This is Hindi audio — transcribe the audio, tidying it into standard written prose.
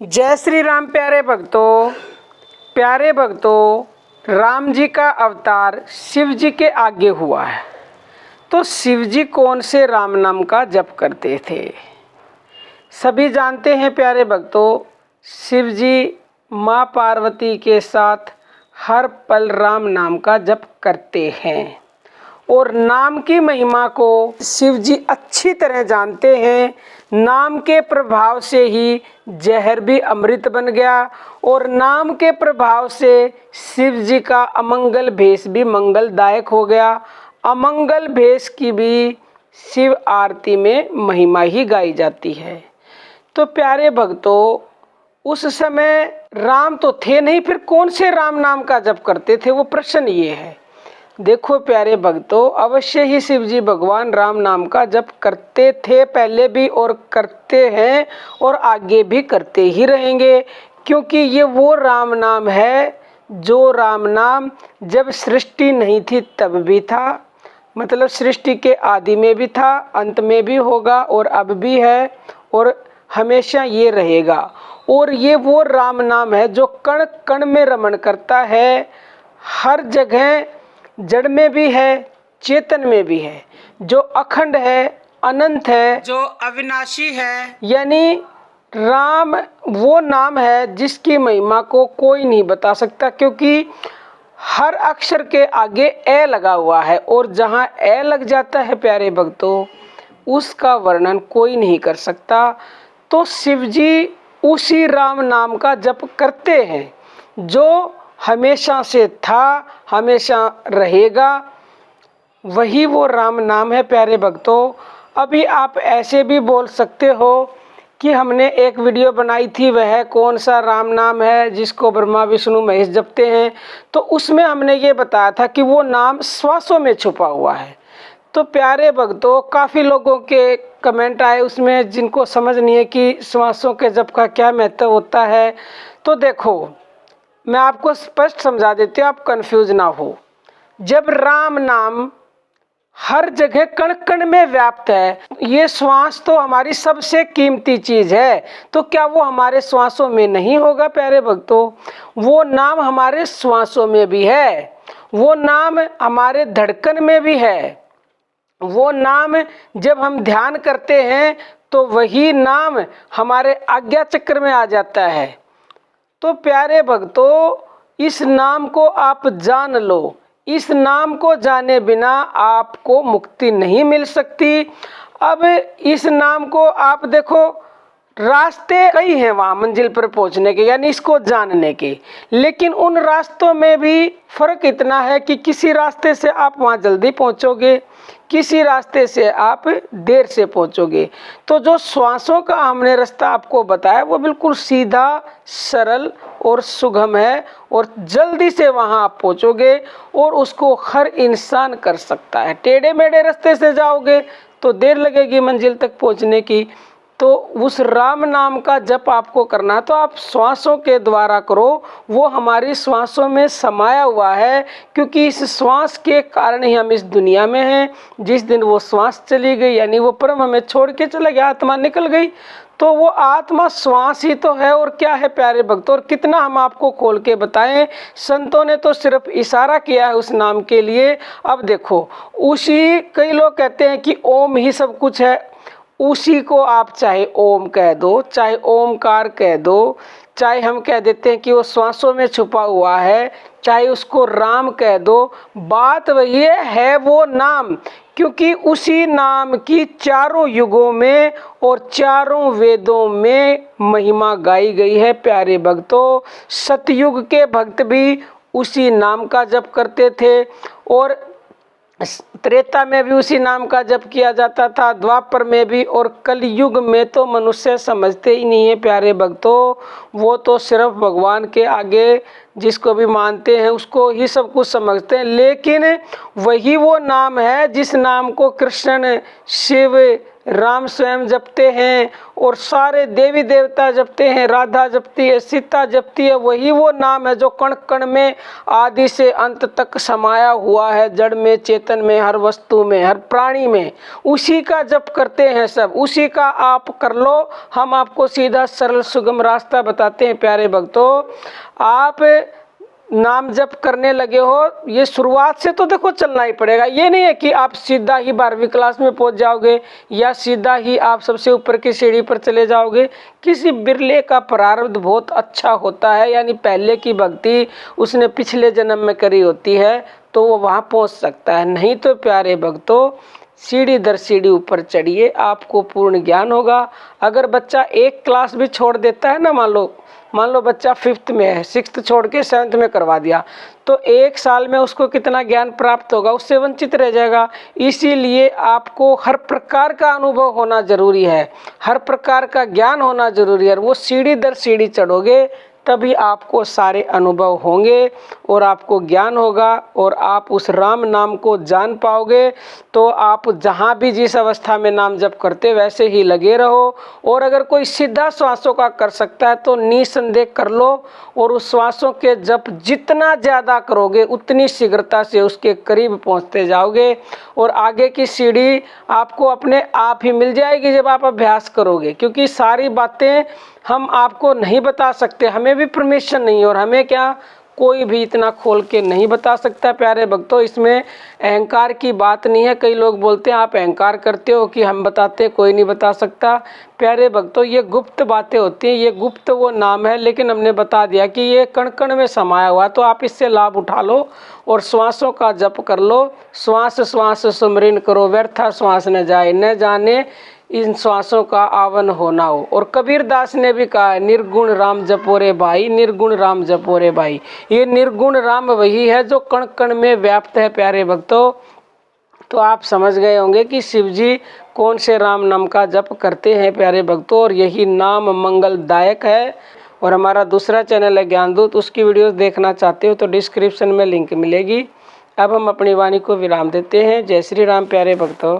जय श्री राम प्यारे भक्तों, राम जी का अवतार शिव जी के आगे हुआ है। तो शिव जी कौन से राम नाम का जप करते थे? सभी जानते हैं प्यारे भक्तों, शिव जी माँ पार्वती के साथ हर पल राम नाम का जप करते हैं और नाम की महिमा को शिव जी अच्छी तरह जानते हैं। नाम के प्रभाव से ही जहर भी अमृत बन गया और नाम के प्रभाव से शिव जी का अमंगल भेष भी मंगलदायक हो गया। अमंगल भेष की भी शिव आरती में महिमा ही गाई जाती है। तो प्यारे भक्तों, उस समय राम तो थे नहीं, फिर कौन से राम नाम का जप करते थे? वो प्रश्न ये है। देखो प्यारे भक्तों, अवश्य ही शिव जी भगवान राम नाम का जप करते थे पहले भी और करते हैं और आगे भी करते ही रहेंगे, क्योंकि ये वो राम नाम है जो राम नाम जब सृष्टि नहीं थी तब भी था, मतलब सृष्टि के आदि में भी था, अंत में भी होगा और अब भी है और हमेशा ये रहेगा। और ये वो राम नाम है जो कण कण में रमण करता है, हर जगह जड़ में भी है, चेतन में भी है, जो अखंड है, अनंत है, जो अविनाशी है। यानी राम वो नाम है जिसकी महिमा को कोई नहीं बता सकता, क्योंकि हर अक्षर के आगे ए लगा हुआ है और जहाँ ए लग जाता है प्यारे भक्तों, उसका वर्णन कोई नहीं कर सकता। तो शिव जी उसी राम नाम का जप करते हैं जो हमेशा से था, हमेशा रहेगा। वही वो राम नाम है प्यारे भक्तों। अभी आप ऐसे भी बोल सकते हो कि हमने एक वीडियो बनाई थी, वह कौन सा राम नाम है जिसको ब्रह्मा विष्णु महेश जपते हैं। तो उसमें हमने ये बताया था कि वो नाम श्वासों में छुपा हुआ है। तो प्यारे भक्तों, काफ़ी लोगों के कमेंट आए उसमें जिनको समझ नहीं है कि श्वासों के जप का क्या महत्व होता है। तो देखो, मैं आपको स्पष्ट समझा देती हूँ, आप कंफ्यूज ना हो। जब राम नाम हर जगह कण कण में व्याप्त है, ये श्वास तो हमारी सबसे कीमती चीज़ है, तो क्या वो हमारे श्वासों में नहीं होगा? प्यारे भक्तों, वो नाम हमारे श्वासों में भी है, वो नाम हमारे धड़कन में भी है। वो नाम जब हम ध्यान करते हैं तो वही नाम हमारे आज्ञा चक्र में आ जाता है। तो प्यारे भक्तों, इस नाम को आप जान लो। इस नाम को जाने बिना आपको मुक्ति नहीं मिल सकती। अब इस नाम को आप देखो, रास्ते कई हैं वहाँ मंजिल पर पहुँचने के, यानी इसको जानने के, लेकिन उन रास्तों में भी फ़र्क इतना है कि किसी रास्ते से आप वहाँ जल्दी पहुँचोगे, किसी रास्ते से आप देर से पहुँचोगे। तो जो श्वासों का हमने रास्ता आपको बताया वो बिल्कुल सीधा, सरल और सुगम है और जल्दी से वहाँ आप पहुँचोगे और उसको हर इंसान कर सकता है। टेढ़े मेढ़े रास्ते से जाओगे तो देर लगेगी मंजिल तक पहुँचने की। तो उस राम नाम का जप आपको करना, तो आप श्वासों के द्वारा करो, वो हमारी श्वासों में समाया हुआ है, क्योंकि इस श्वास के कारण ही हम इस दुनिया में हैं। जिस दिन वो श्वास चली गई, यानी वो परम हमें छोड़ के चला गया, आत्मा निकल गई, तो वो आत्मा श्वास ही तो है और क्या है प्यारे भक्तों। और कितना हम आपको खोल के बताएं, संतों ने तो सिर्फ इशारा किया है उस नाम के लिए। अब देखो, उसी, कई लोग कहते हैं कि ओम ही सब कुछ है, उसी को आप चाहे ओम कह दो, चाहे ओमकार कह दो, चाहे हम कह देते हैं कि वो श्वासों में छुपा हुआ है, चाहे उसको राम कह दो, बात वही है वो नाम। क्योंकि उसी नाम की चारों युगों में और चारों वेदों में महिमा गाई गई है प्यारे भक्तों। सतयुग के भक्त भी उसी नाम का जप करते थे और त्रेता में भी उसी नाम का जप किया जाता था, द्वापर में भी, और कलयुग में तो मनुष्य समझते ही नहीं है प्यारे भक्तों। वो तो सिर्फ भगवान के आगे जिसको भी मानते हैं उसको ही सब कुछ समझते हैं। लेकिन वही वो नाम है जिस नाम को कृष्ण, शिव, राम स्वयं जपते हैं और सारे देवी देवता जपते हैं, राधा जपती है, सीता जपती है। वही वो नाम है जो कण कण में आदि से अंत तक समाया हुआ है, जड़ में, चेतन में, हर वस्तु में, हर प्राणी में। उसी का जप करते हैं सब, उसी का आप कर लो। हम आपको सीधा सरल सुगम रास्ता बताते हैं प्यारे भक्तों। आप नाम जप करने लगे हो, ये शुरुआत से तो देखो चलना ही पड़ेगा। ये नहीं है कि आप सीधा ही 12वीं क्लास में पहुंच जाओगे या सीधा ही आप सबसे ऊपर की सीढ़ी पर चले जाओगे। किसी बिरले का प्रारब्ध बहुत अच्छा होता है, यानी पहले की भक्ति उसने पिछले जन्म में करी होती है, तो वो वहाँ पहुँच सकता है। नहीं तो प्यारे भक्तों, सीढ़ी दर सीढ़ी ऊपर चढ़िए, आपको पूर्ण ज्ञान होगा। अगर बच्चा एक क्लास भी छोड़ देता है ना, मान लो बच्चा 5th में है, 6th छोड़ के 7th में करवा दिया, तो 1 साल में उसको कितना ज्ञान प्राप्त होगा, उससे वंचित रह जाएगा। इसीलिए आपको हर प्रकार का अनुभव होना जरूरी है, हर प्रकार का ज्ञान होना जरूरी है। वो सीढ़ी दर सीढ़ी चढ़ोगे तभी आपको सारे अनुभव होंगे और आपको ज्ञान होगा और आप उस राम नाम को जान पाओगे। तो आप जहाँ भी जिस अवस्था में नाम जप करते वैसे ही लगे रहो। और अगर कोई सीधा श्वासों का कर सकता है तो निसंदेह कर लो, और उस श्वासों के जप जितना ज़्यादा करोगे उतनी शीघ्रता से उसके करीब पहुँचते जाओगे और आगे की सीढ़ी आपको अपने आप ही मिल जाएगी जब आप अभ्यास करोगे। क्योंकि सारी बातें हम आपको नहीं बता सकते, हमें भी परमिशन नहीं है और हमें क्या कोई भी इतना खोल के नहीं बता सकता प्यारे भक्तों। इसमें अहंकार की बात नहीं है। कई लोग बोलते हैं आप अहंकार करते हो कि हम बताते, कोई नहीं बता सकता। प्यारे भक्तों, ये गुप्त बातें होती हैं, ये गुप्त वो नाम है, लेकिन हमने बता दिया कि ये कण कण में समाया हुआ, तो आप इससे लाभ उठा लो और श्वासों का जप कर लो। श्वास श्वास सुमरिन करो, व्यर्था श्वास न जाए, न जाने इन श्वासों का आवन होना हो। और कबीर दास ने भी कहा है, निर्गुण राम जपो रे भाई, निर्गुण राम जपो रे भाई। ये निर्गुण राम वही है जो कण कण में व्याप्त है प्यारे भक्तों। तो आप समझ गए होंगे कि शिव जी कौन से राम नाम का जप करते हैं प्यारे भक्तों, और यही नाम मंगलदायक है। और हमारा दूसरा चैनल है ज्ञानदूत, उसकी वीडियोस देखना चाहते हो तो डिस्क्रिप्शन में लिंक मिलेगी। अब हम अपनी वाणी को विराम देते हैं। जय श्री राम प्यारे भक्तों।